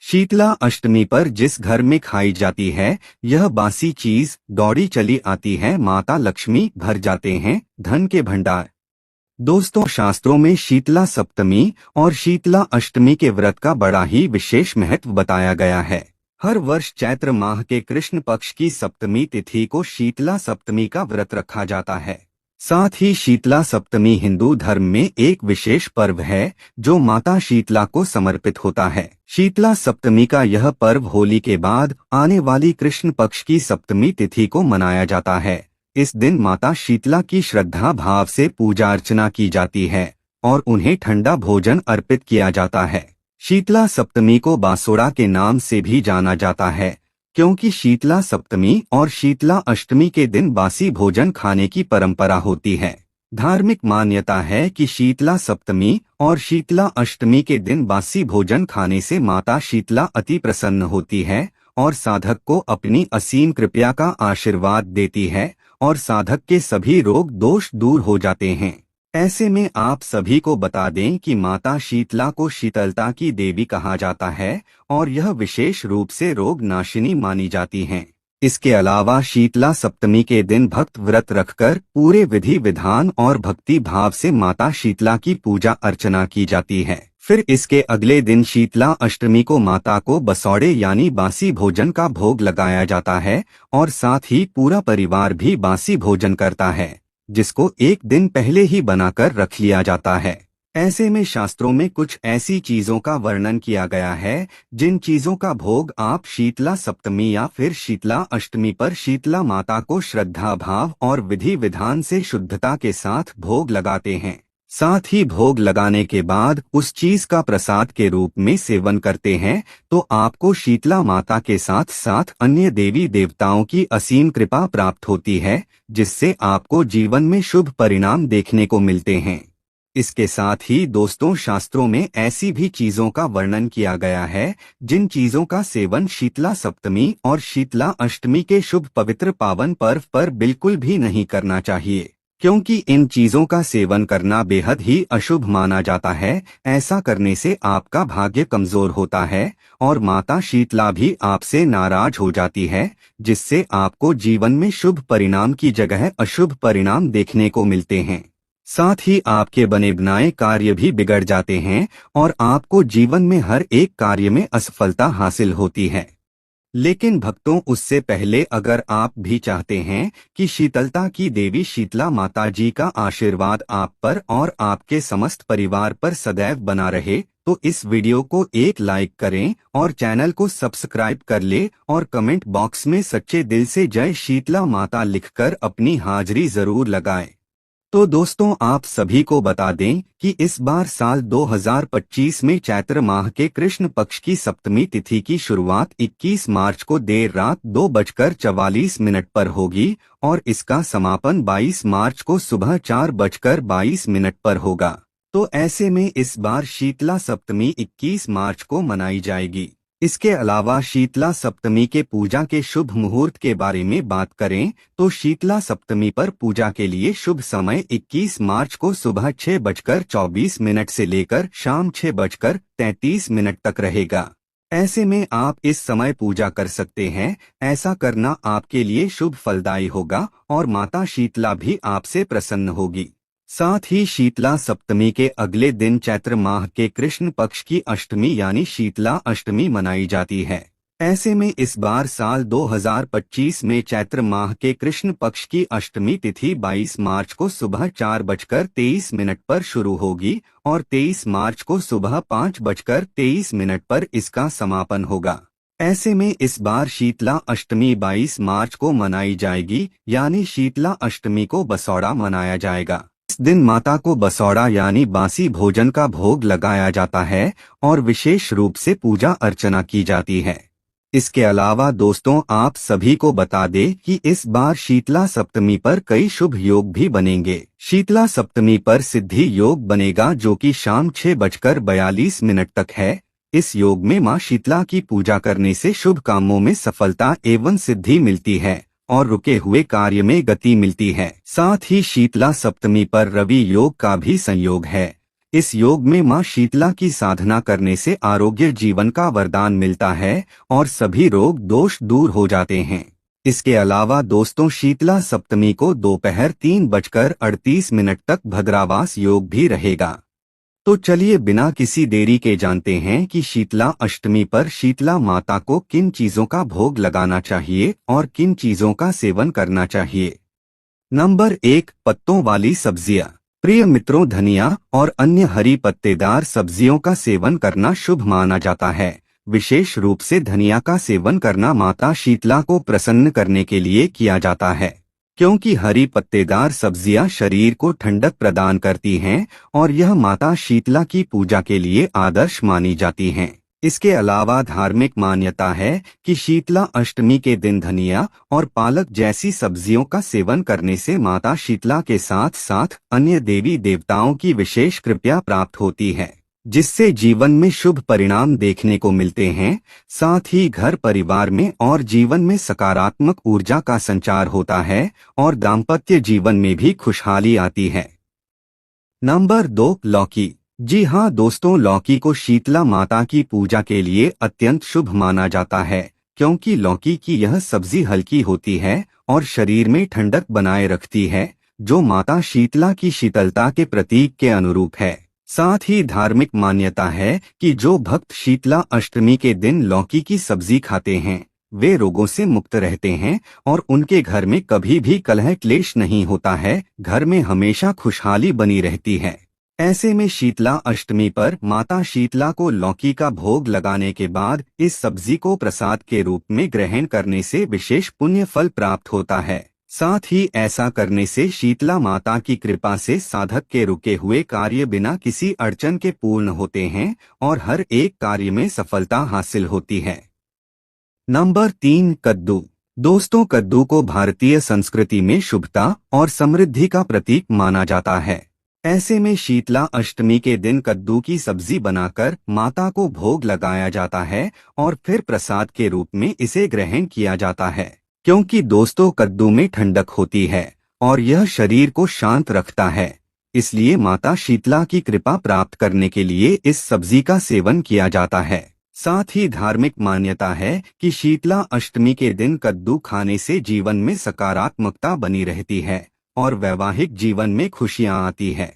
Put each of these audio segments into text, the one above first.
शीतला अष्टमी पर जिस घर में खाई जाती है यह बासी चीज दौड़ी चली आती है, माता लक्ष्मी भर जाते हैं धन के भंडार। दोस्तों, शास्त्रों में शीतला सप्तमी और शीतला अष्टमी के व्रत का बड़ा ही विशेष महत्व बताया गया है। हर वर्ष चैत्र माह के कृष्ण पक्ष की सप्तमी तिथि को शीतला सप्तमी का व्रत रखा जाता है। साथ ही शीतला सप्तमी हिंदू धर्म में एक विशेष पर्व है जो माता शीतला को समर्पित होता है। शीतला सप्तमी का यह पर्व होली के बाद आने वाली कृष्ण पक्ष की सप्तमी तिथि को मनाया जाता है। इस दिन माता शीतला की श्रद्धा भाव से पूजा अर्चना की जाती है और उन्हें ठंडा भोजन अर्पित किया जाता है। शीतला सप्तमी को बासोड़ा के नाम से भी जाना जाता है, क्योंकि शीतला सप्तमी और शीतला अष्टमी के दिन बासी भोजन खाने की परंपरा होती है। धार्मिक मान्यता है कि शीतला सप्तमी और शीतला अष्टमी के दिन बासी भोजन खाने से माता शीतला अति प्रसन्न होती है और साधक को अपनी असीम कृपा का आशीर्वाद देती है और साधक के सभी रोग दोष दूर हो जाते हैं। ऐसे में आप सभी को बता दें कि माता शीतला को शीतलता की देवी कहा जाता है और यह विशेष रूप से रोग नाशिनी मानी जाती हैं। इसके अलावा शीतला सप्तमी के दिन भक्त व्रत रखकर पूरे विधि विधान और भक्ति भाव से माता शीतला की पूजा अर्चना की जाती है। फिर इसके अगले दिन शीतला अष्टमी को माता को बसौड़े यानी बासी भोजन का भोग लगाया जाता है और साथ ही पूरा परिवार भी बासी भोजन करता है, जिसको एक दिन पहले ही बनाकर रख लिया जाता है। ऐसे में शास्त्रों में कुछ ऐसी चीजों का वर्णन किया गया है जिन चीजों का भोग आप शीतला सप्तमी या फिर शीतला अष्टमी पर शीतला माता को श्रद्धा भाव और विधि विधान से शुद्धता के साथ भोग लगाते हैं। साथ ही भोग लगाने के बाद उस चीज का प्रसाद के रूप में सेवन करते हैं तो आपको शीतला माता के साथ साथ अन्य देवी देवताओं की असीम कृपा प्राप्त होती है, जिससे आपको जीवन में शुभ परिणाम देखने को मिलते हैं। इसके साथ ही दोस्तों, शास्त्रों में ऐसी भी चीजों का वर्णन किया गया है जिन चीजों का सेवन शीतला सप्तमी और शीतला अष्टमी के शुभ पवित्र पावन पर्व पर बिल्कुल भी नहीं करना चाहिए, क्योंकि इन चीजों का सेवन करना बेहद ही अशुभ माना जाता है। ऐसा करने से आपका भाग्य कमजोर होता है और माता शीतला भी आपसे नाराज हो जाती है, जिससे आपको जीवन में शुभ परिणाम की जगह अशुभ परिणाम देखने को मिलते हैं। साथ ही आपके बने बनाए कार्य भी बिगड़ जाते हैं और आपको जीवन में हर एक कार्य में असफलता हासिल होती है। लेकिन भक्तों, उससे पहले अगर आप भी चाहते हैं कि शीतलता की देवी शीतला माता जी का आशीर्वाद आप पर और आपके समस्त परिवार पर सदैव बना रहे, तो इस वीडियो को एक लाइक करें और चैनल को सब्सक्राइब कर ले और कमेंट बॉक्स में सच्चे दिल से जय शीतला माता लिखकर अपनी हाजिरी जरूर लगाएं। तो दोस्तों, आप सभी को बता दें कि इस बार साल 2025 में चैत्र माह के कृष्ण पक्ष की सप्तमी तिथि की शुरुआत 21 मार्च को देर रात 2:44 पर होगी और इसका समापन 22 मार्च को सुबह 4:22 पर होगा। तो ऐसे में इस बार शीतला सप्तमी 21 मार्च को मनाई जाएगी। इसके अलावा शीतला सप्तमी के पूजा के शुभ मुहूर्त के बारे में बात करें तो शीतला सप्तमी पर पूजा के लिए शुभ समय 21 मार्च को सुबह 6:24 से लेकर शाम 6:33 तक रहेगा। ऐसे में आप इस समय पूजा कर सकते हैं। ऐसा करना आपके लिए शुभ फलदायी होगा और माता शीतला भी आपसे प्रसन्न होगी। साथ ही शीतला सप्तमी के अगले दिन चैत्र माह के कृष्ण पक्ष की अष्टमी यानी शीतला अष्टमी मनाई जाती है। ऐसे में इस बार साल 2025 में चैत्र माह के कृष्ण पक्ष की अष्टमी तिथि 22 मार्च को सुबह 4:23 पर शुरू होगी और 23 मार्च को सुबह 5:23 पर इसका समापन होगा। ऐसे में इस बार शीतला अष्टमी 22 मार्च को मनाई जाएगी, यानी शीतला अष्टमी को बसौड़ा मनाया जाएगा। इस दिन माता को बसौड़ा यानी बासी भोजन का भोग लगाया जाता है और विशेष रूप से पूजा अर्चना की जाती है। इसके अलावा दोस्तों, आप सभी को बता दें कि इस बार शीतला सप्तमी पर कई शुभ योग भी बनेंगे। शीतला सप्तमी पर सिद्धि योग बनेगा जो कि शाम 6:42 तक है। इस योग में मां शीतला की पूजा करने से शुभ कामों में सफलता एवं सिद्धि मिलती है और रुके हुए कार्य में गति मिलती है। साथ ही शीतला सप्तमी पर रवि योग का भी संयोग है, इस योग में मां शीतला की साधना करने से आरोग्य जीवन का वरदान मिलता है और सभी रोग दोष दूर हो जाते हैं। इसके अलावा दोस्तों, शीतला सप्तमी को दोपहर 3:38 तक भद्रावास योग भी रहेगा। तो चलिए बिना किसी देरी के जानते हैं कि शीतला अष्टमी पर शीतला माता को किन चीजों का भोग लगाना चाहिए और किन चीजों का सेवन करना चाहिए। नंबर 1, पत्तों वाली सब्जियां। प्रिय मित्रों, धनिया और अन्य हरी पत्तेदार सब्जियों का सेवन करना शुभ माना जाता है। विशेष रूप से धनिया का सेवन करना माता शीतला को प्रसन्न करने के लिए किया जाता है, क्योंकि हरी पत्तेदार सब्जियां शरीर को ठंडक प्रदान करती हैं और यह माता शीतला की पूजा के लिए आदर्श मानी जाती हैं। इसके अलावा धार्मिक मान्यता है कि शीतला अष्टमी के दिन धनिया और पालक जैसी सब्जियों का सेवन करने से माता शीतला के साथ साथ अन्य देवी देवताओं की विशेष कृपा प्राप्त होती है, जिससे जीवन में शुभ परिणाम देखने को मिलते हैं। साथ ही घर परिवार में और जीवन में सकारात्मक ऊर्जा का संचार होता है और दाम्पत्य जीवन में भी खुशहाली आती है। नंबर 2, लौकी। जी हाँ दोस्तों, लौकी को शीतला माता की पूजा के लिए अत्यंत शुभ माना जाता है, क्योंकि लौकी की यह सब्जी हल्की होती है और शरीर में ठंडक बनाए रखती है, जो माता शीतला की शीतलता के प्रतीक के अनुरूप है। साथ ही धार्मिक मान्यता है कि जो भक्त शीतला अष्टमी के दिन लौकी की सब्जी खाते हैं, वे रोगों से मुक्त रहते हैं और उनके घर में कभी भी कलह क्लेश नहीं होता है, घर में हमेशा खुशहाली बनी रहती है। ऐसे में शीतला अष्टमी पर माता शीतला को लौकी का भोग लगाने के बाद इस सब्जी को प्रसाद के रूप में ग्रहण करने से विशेष पुण्य फल प्राप्त होता है। साथ ही ऐसा करने से शीतला माता की कृपा से साधक के रुके हुए कार्य बिना किसी अड़चन के पूर्ण होते हैं और हर एक कार्य में सफलता हासिल होती है। नंबर 3, कद्दू। दोस्तों, कद्दू को भारतीय संस्कृति में शुभता और समृद्धि का प्रतीक माना जाता है। ऐसे में शीतला अष्टमी के दिन कद्दू की सब्जी बनाकर माता को भोग लगाया जाता है और फिर प्रसाद के रूप में इसे ग्रहण किया जाता है, क्योंकि दोस्तों कद्दू में ठंडक होती है और यह शरीर को शांत रखता है। इसलिए माता शीतला की कृपा प्राप्त करने के लिए इस सब्जी का सेवन किया जाता है। साथ ही धार्मिक मान्यता है कि शीतला अष्टमी के दिन कद्दू खाने से जीवन में सकारात्मकता बनी रहती है और वैवाहिक जीवन में खुशियां आती है।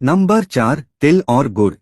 नंबर 4, तिल और गुड़।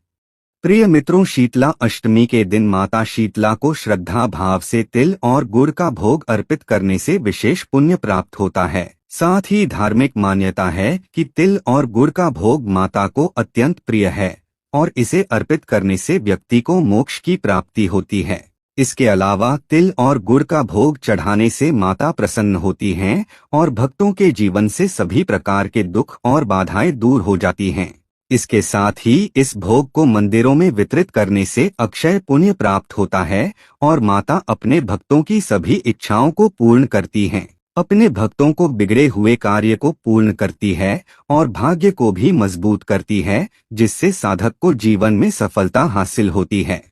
प्रिय मित्रों, शीतला अष्टमी के दिन माता शीतला को श्रद्धा भाव से तिल और गुड़ का भोग अर्पित करने से विशेष पुण्य प्राप्त होता है। साथ ही धार्मिक मान्यता है कि तिल और गुड़ का भोग माता को अत्यंत प्रिय है और इसे अर्पित करने से व्यक्ति को मोक्ष की प्राप्ति होती है। इसके अलावा तिल और गुड़ का भोग चढ़ाने से माता प्रसन्न होती हैं और भक्तों के जीवन से सभी प्रकार के दुख और बाधाएं दूर हो जाती हैं। इसके साथ ही इस भोग को मंदिरों में वितरित करने से अक्षय पुण्य प्राप्त होता है और माता अपने भक्तों की सभी इच्छाओं को पूर्ण करती हैं, अपने भक्तों को बिगड़े हुए कार्य को पूर्ण करती है और भाग्य को भी मजबूत करती है, जिससे साधक को जीवन में सफलता हासिल होती है।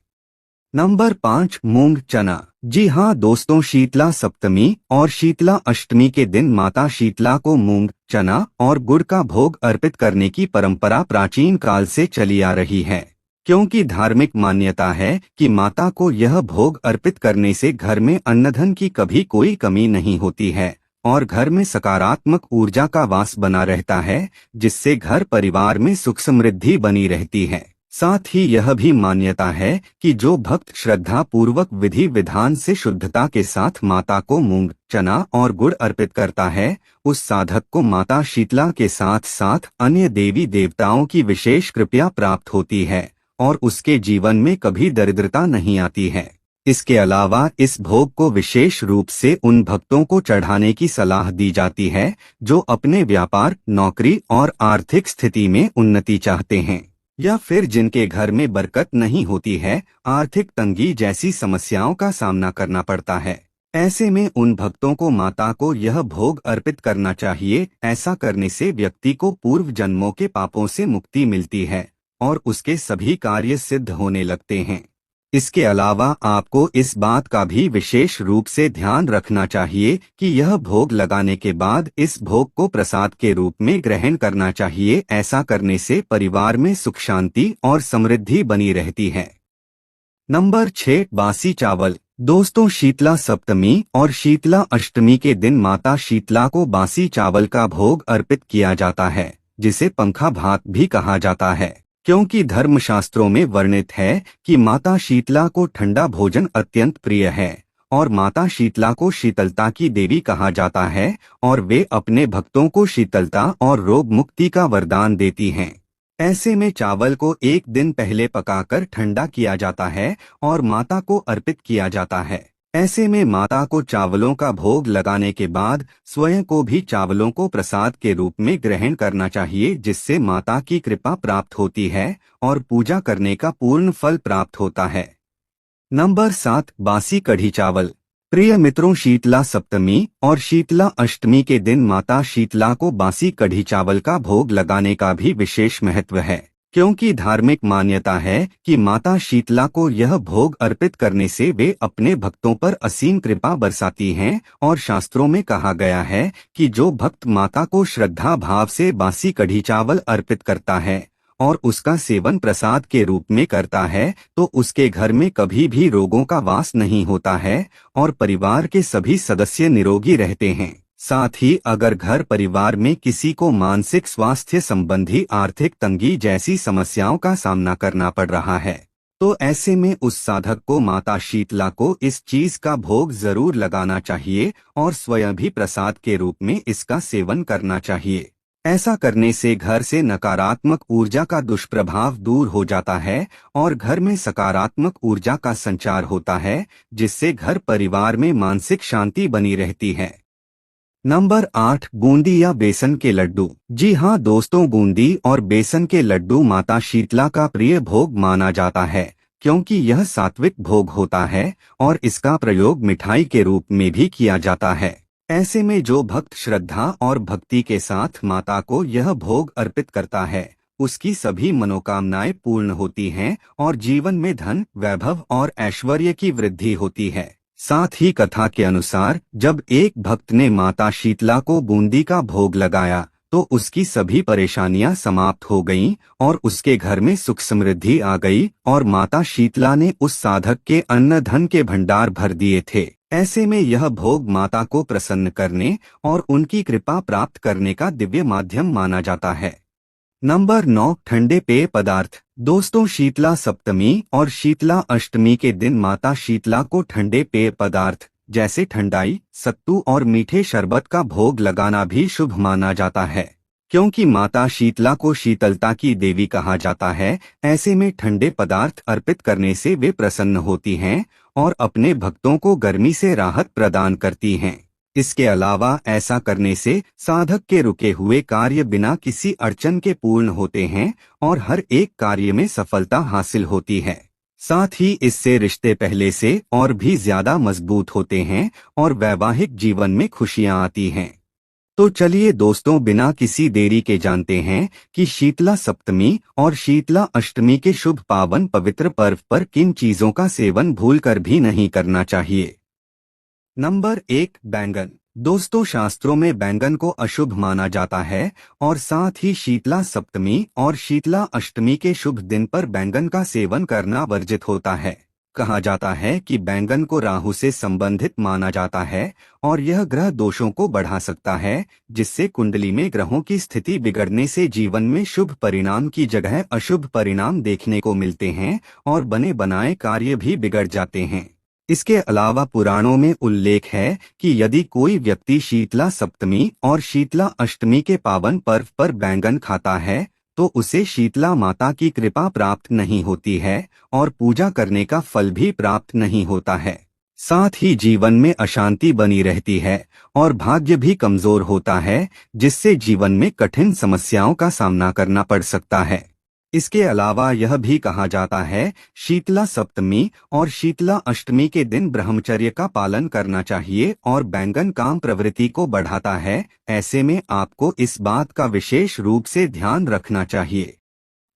नंबर 5, मूंग चना। जी हाँ दोस्तों, शीतला सप्तमी और शीतला अष्टमी के दिन माता शीतला को मूंग, चना और गुड़ का भोग अर्पित करने की परंपरा प्राचीन काल से चली आ रही है, क्योंकि धार्मिक मान्यता है कि माता को यह भोग अर्पित करने से घर में अन्नधन की कभी कोई कमी नहीं होती है और घर में सकारात्मक ऊर्जा का वास बना रहता है, जिससे घर परिवार में सुख समृद्धि बनी रहती है। साथ ही यह भी मान्यता है कि जो भक्त श्रद्धा पूर्वक विधि विधान से शुद्धता के साथ माता को मूंग, चना और गुड़ अर्पित करता है, उस साधक को माता शीतला के साथ साथ अन्य देवी देवताओं की विशेष कृपा प्राप्त होती है और उसके जीवन में कभी दरिद्रता नहीं आती है। इसके अलावा इस भोग को विशेष रूप से उन भक्तों को चढ़ाने की सलाह दी जाती है जो अपने व्यापार, नौकरी और आर्थिक स्थिति में उन्नति चाहते हैं, या फिर जिनके घर में बरकत नहीं होती है, आर्थिक तंगी जैसी समस्याओं का सामना करना पड़ता है। ऐसे में उन भक्तों को माता को यह भोग अर्पित करना चाहिए। ऐसा करने से व्यक्ति को पूर्व जन्मों के पापों से मुक्ति मिलती है और उसके सभी कार्य सिद्ध होने लगते हैं। इसके अलावा आपको इस बात का भी विशेष रूप से ध्यान रखना चाहिए कि यह भोग लगाने के बाद इस भोग को प्रसाद के रूप में ग्रहण करना चाहिए। ऐसा करने से परिवार में सुख शांति और समृद्धि बनी रहती है। नंबर 6, बासी चावल। दोस्तों, शीतला सप्तमी और शीतला अष्टमी के दिन माता शीतला को बासी चावल का भोग अर्पित किया जाता है, जिसे पंखा भात भी कहा जाता है, क्योंकि धर्मशास्त्रों में वर्णित है कि माता शीतला को ठंडा भोजन अत्यंत प्रिय है और माता शीतला को शीतलता की देवी कहा जाता है और वे अपने भक्तों को शीतलता और रोग मुक्ति का वरदान देती हैं। ऐसे में चावल को एक दिन पहले पकाकर ठंडा किया जाता है और माता को अर्पित किया जाता है। ऐसे में माता को चावलों का भोग लगाने के बाद स्वयं को भी चावलों को प्रसाद के रूप में ग्रहण करना चाहिए, जिससे माता की कृपा प्राप्त होती है और पूजा करने का पूर्ण फल प्राप्त होता है। नंबर 7, बासी कढ़ी चावल। प्रिय मित्रों, शीतला सप्तमी और शीतला अष्टमी के दिन माता शीतला को बासी कढ़ी चावल का भोग लगाने का भी विशेष महत्व है, क्योंकि धार्मिक मान्यता है कि माता शीतला को यह भोग अर्पित करने से वे अपने भक्तों पर असीम कृपा बरसाती हैं और शास्त्रों में कहा गया है कि जो भक्त माता को श्रद्धा भाव से बासी कढ़ी चावल अर्पित करता है और उसका सेवन प्रसाद के रूप में करता है तो उसके घर में कभी भी रोगों का वास नहीं होता है और परिवार के सभी सदस्य निरोगी रहते हैं। साथ ही अगर घर परिवार में किसी को मानसिक स्वास्थ्य संबंधी आर्थिक तंगी जैसी समस्याओं का सामना करना पड़ रहा है तो ऐसे में उस साधक को माता शीतला को इस चीज का भोग जरूर लगाना चाहिए और स्वयं भी प्रसाद के रूप में इसका सेवन करना चाहिए। ऐसा करने से घर से नकारात्मक ऊर्जा का दुष्प्रभाव दूर हो जाता है और घर में सकारात्मक ऊर्जा का संचार होता है, जिससे घर परिवार में मानसिक शांति बनी रहती है। नंबर 8, बूंदी या बेसन के लड्डू। जी हाँ दोस्तों, बूंदी और बेसन के लड्डू माता शीतला का प्रिय भोग माना जाता है, क्योंकि यह सात्विक भोग होता है और इसका प्रयोग मिठाई के रूप में भी किया जाता है। ऐसे में जो भक्त श्रद्धा और भक्ति के साथ माता को यह भोग अर्पित करता है उसकी सभी मनोकामनाएं पूर्ण होती हैं और जीवन में धन, वैभव और ऐश्वर्य की वृद्धि होती है। साथ ही कथा के अनुसार जब एक भक्त ने माता शीतला को बूंदी का भोग लगाया तो उसकी सभी परेशानियां समाप्त हो गईं और उसके घर में सुख समृद्धि आ गई और माता शीतला ने उस साधक के अन्न धन के भंडार भर दिए थे। ऐसे में यह भोग माता को प्रसन्न करने और उनकी कृपा प्राप्त करने का दिव्य माध्यम माना जाता है। नंबर 9, ठंडे पेय पदार्थ। दोस्तों, शीतला सप्तमी और शीतला अष्टमी के दिन माता शीतला को ठंडे पेय पदार्थ जैसे ठंडाई, सत्तू और मीठे शरबत का भोग लगाना भी शुभ माना जाता है, क्योंकि माता शीतला को शीतलता की देवी कहा जाता है। ऐसे में ठंडे पदार्थ अर्पित करने से वे प्रसन्न होती हैं और अपने भक्तों को गर्मी से राहत प्रदान करती हैं। इसके अलावा ऐसा करने से साधक के रुके हुए कार्य बिना किसी अड़चन के पूर्ण होते हैं और हर एक कार्य में सफलता हासिल होती है। साथ ही इससे रिश्ते पहले से और भी ज्यादा मजबूत होते हैं और वैवाहिक जीवन में खुशियां आती हैं। तो चलिए दोस्तों, बिना किसी देरी के जानते हैं कि शीतला सप्तमी और शीतला अष्टमी के शुभ पावन पवित्र पर्व पर किन चीजों का सेवन भूलकर भी नहीं करना चाहिए। नंबर 1, बैंगन। दोस्तों, शास्त्रों में बैंगन को अशुभ माना जाता है और साथ ही शीतला सप्तमी और शीतला अष्टमी के शुभ दिन पर बैंगन का सेवन करना वर्जित होता है। कहा जाता है कि बैंगन को राहु से संबंधित माना जाता है और यह ग्रह दोषों को बढ़ा सकता है, जिससे कुंडली में ग्रहों की स्थिति बिगड़ने से जीवन में शुभ परिणाम की जगह अशुभ परिणाम देखने को मिलते हैं और बने बनाए कार्य भी बिगड़ जाते हैं। इसके अलावा पुराणों में उल्लेख है कि यदि कोई व्यक्ति शीतला सप्तमी और शीतला अष्टमी के पावन पर्व पर बैंगन खाता है तो उसे शीतला माता की कृपा प्राप्त नहीं होती है और पूजा करने का फल भी प्राप्त नहीं होता है। साथ ही जीवन में अशांति बनी रहती है और भाग्य भी कमजोर होता है, जिससे जीवन में कठिन समस्याओं का सामना करना पड़ सकता है। इसके अलावा यह भी कहा जाता है शीतला सप्तमी और शीतला अष्टमी के दिन ब्रह्मचर्य का पालन करना चाहिए और बैंगन काम प्रवृत्ति को बढ़ाता है। ऐसे में आपको इस बात का विशेष रूप से ध्यान रखना चाहिए।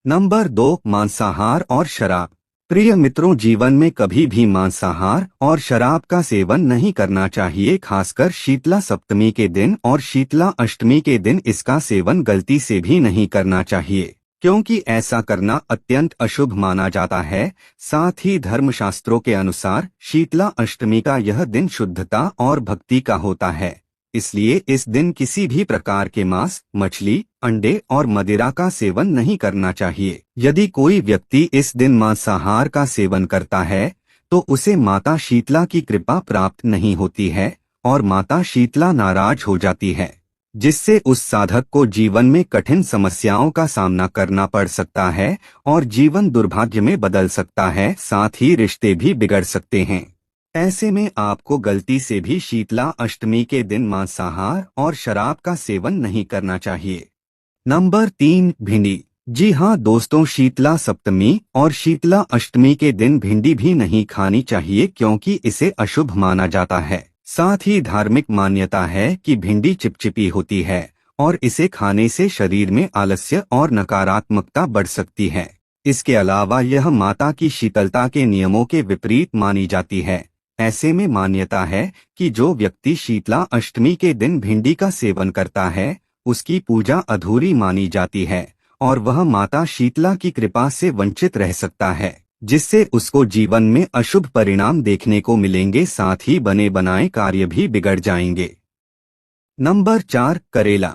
नंबर 2, मांसाहार और शराब। प्रिय मित्रों, जीवन में कभी भी मांसाहार और शराब का सेवन नहीं करना चाहिए। खासकर शीतला सप्तमी के दिन और शीतला अष्टमी के दिन इसका सेवन गलती से भी नहीं करना चाहिए, क्योंकि ऐसा करना अत्यंत अशुभ माना जाता है। साथ ही धर्मशास्त्रों के अनुसार शीतला अष्टमी का यह दिन शुद्धता और भक्ति का होता है, इसलिए इस दिन किसी भी प्रकार के मांस, मछली, अंडे और मदिरा का सेवन नहीं करना चाहिए। यदि कोई व्यक्ति इस दिन मांसाहार का सेवन करता है तो उसे माता शीतला की कृपा प्राप्त नहीं होती है और माता शीतला नाराज हो जाती है, जिससे उस साधक को जीवन में कठिन समस्याओं का सामना करना पड़ सकता है और जीवन दुर्भाग्य में बदल सकता है। साथ ही रिश्ते भी बिगड़ सकते हैं। ऐसे में आपको गलती से भी शीतला अष्टमी के दिन मांसाहार और शराब का सेवन नहीं करना चाहिए। नंबर 3, भिंडी। जी हाँ दोस्तों, शीतला सप्तमी और शीतला अष्टमी के दिन भिंडी भी नहीं खानी चाहिए, क्योंकि इसे अशुभ माना जाता है। साथ ही धार्मिक मान्यता है कि भिंडी चिपचिपी होती है और इसे खाने से शरीर में आलस्य और नकारात्मकता बढ़ सकती है। इसके अलावा यह माता की शीतलता के नियमों के विपरीत मानी जाती है। ऐसे में मान्यता है कि जो व्यक्ति शीतला अष्टमी के दिन भिंडी का सेवन करता है उसकी पूजा अधूरी मानी जाती है और वह माता शीतला की कृपा से वंचित रह सकता है, जिससे उसको जीवन में अशुभ परिणाम देखने को मिलेंगे। साथ ही बने बनाए कार्य भी बिगड़ जाएंगे। नंबर 4, करेला।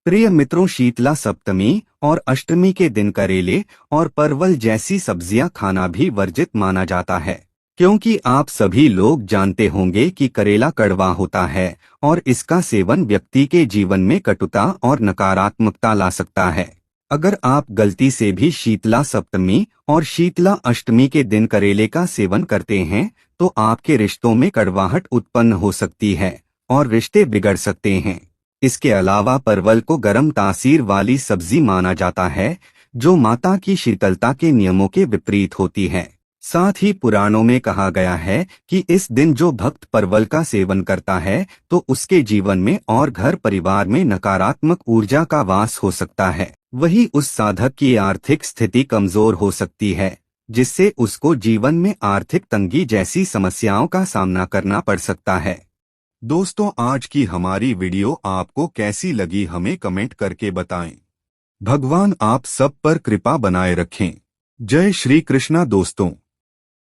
प्रिय मित्रों, शीतला सप्तमी और अष्टमी के दिन करेले और परवल जैसी सब्जियां खाना भी वर्जित माना जाता है, क्योंकि आप सभी लोग जानते होंगे कि करेला कड़वा होता है और इसका सेवन व्यक्ति के जीवन में कटुता और नकारात्मकता ला सकता है। अगर आप गलती से भी शीतला सप्तमी और शीतला अष्टमी के दिन करेले का सेवन करते हैं तो आपके रिश्तों में कड़वाहट उत्पन्न हो सकती है और रिश्ते बिगड़ सकते हैं। इसके अलावा परवल को गर्म तासीर वाली सब्जी माना जाता है, जो माता की शीतलता के नियमों के विपरीत होती है। साथ ही पुराणों में कहा गया है कि इस दिन जो भक्त परवल का सेवन करता है तो उसके जीवन में और घर परिवार में नकारात्मक ऊर्जा का वास हो सकता है। वही उस साधक की आर्थिक स्थिति कमजोर हो सकती है, जिससे उसको जीवन में आर्थिक तंगी जैसी समस्याओं का सामना करना पड़ सकता है। दोस्तों, आज की हमारी वीडियो आपको कैसी लगी हमें कमेंट करके बताएं। भगवान आप सब पर कृपा बनाए रखें। जय श्री कृष्णा दोस्तों।